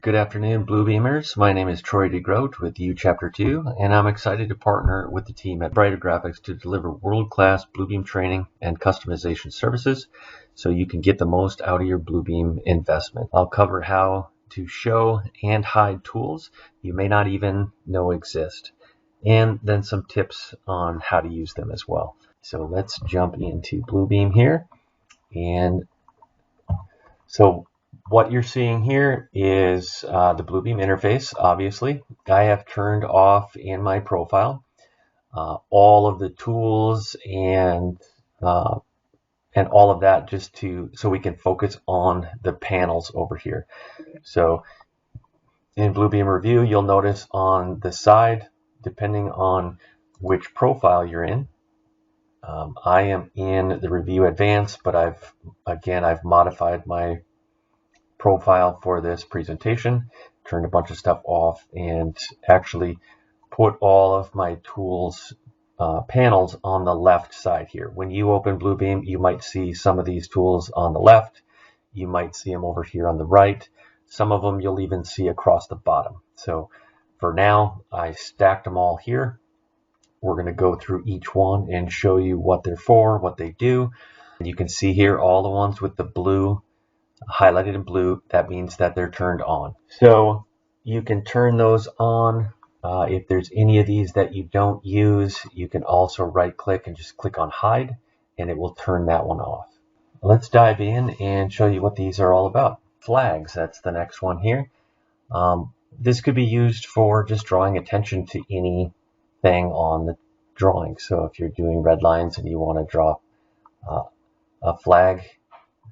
Good afternoon, Bluebeamers. My name is Troy DeGroot with U Chapter 2, and I'm excited to partner with the team at Brighter Graphics to deliver world-class Bluebeam training and customization services so you can get the most out of your Bluebeam investment. I'll cover how to show and hide tools you may not even know exist, and then some tips on how to use them as well. So let's jump into Bluebeam here. And so what you're seeing here is the Bluebeam interface, obviously. I have turned off in my profile all of the tools and all of that just so we can focus on the panels over here. So in Bluebeam Revu, you'll notice on the side, depending on which profile you're in, I am in the Review Advanced, but I've modified my profile for this presentation, turned a bunch of stuff off, and actually put all of my tools panels on the left side here. When you open Bluebeam, you might see some of these tools on the left. You might see them over here on the right. Some of them you'll even see across the bottom. So for now, I stacked them all here. We're going to go through each one and show you what they're for, what they do. You can see here all the ones with the blue highlighted in blue. That means that they're turned on. So you can turn those on. If there's any of these that you don't use, you can also right click and just click on hide, and it will turn that one off. Let's dive in and show you what these are all about. Flags, that's the next one here. This could be used for just drawing attention to anything on the drawing. So if you're doing red lines and you want to draw a flag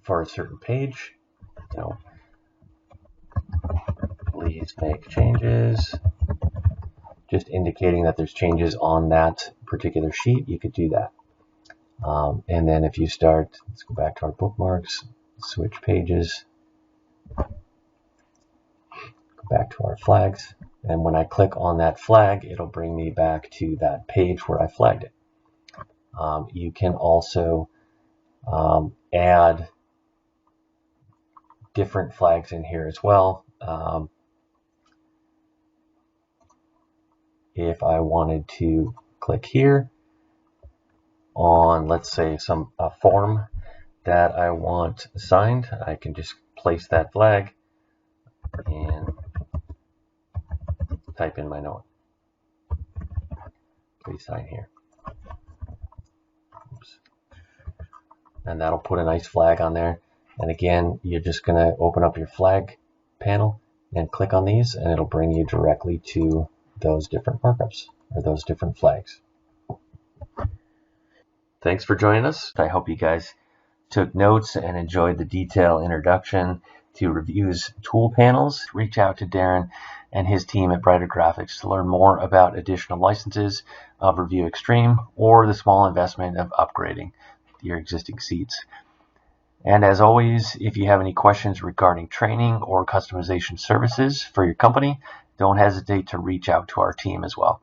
for a certain page, please make changes, just indicating that there's changes on that particular sheet. You could do that. And then if you start, let's go back to our bookmarks, switch pages, go back to our flags, and when I click on that flag, it'll bring me back to that page where I flagged it. You can also add different flags in here as well. If I wanted to click here on, let's say, a form that I want signed, I can just place that flag and type in my note. Please sign here. Oops. And that'll put a nice flag on there. And again, you're just going to open up your flag panel and click on these, and it'll bring you directly to those different markups or those different flags. Thanks for joining us. I hope you guys took notes and enjoyed the detailed introduction to Revu's tool panels. Reach out to Darren and his team at Brighter Graphics to learn more about additional licenses of Revu Extreme or the small investment of upgrading your existing seats. And as always, if you have any questions regarding training or customization services for your company, don't hesitate to reach out to our team as well.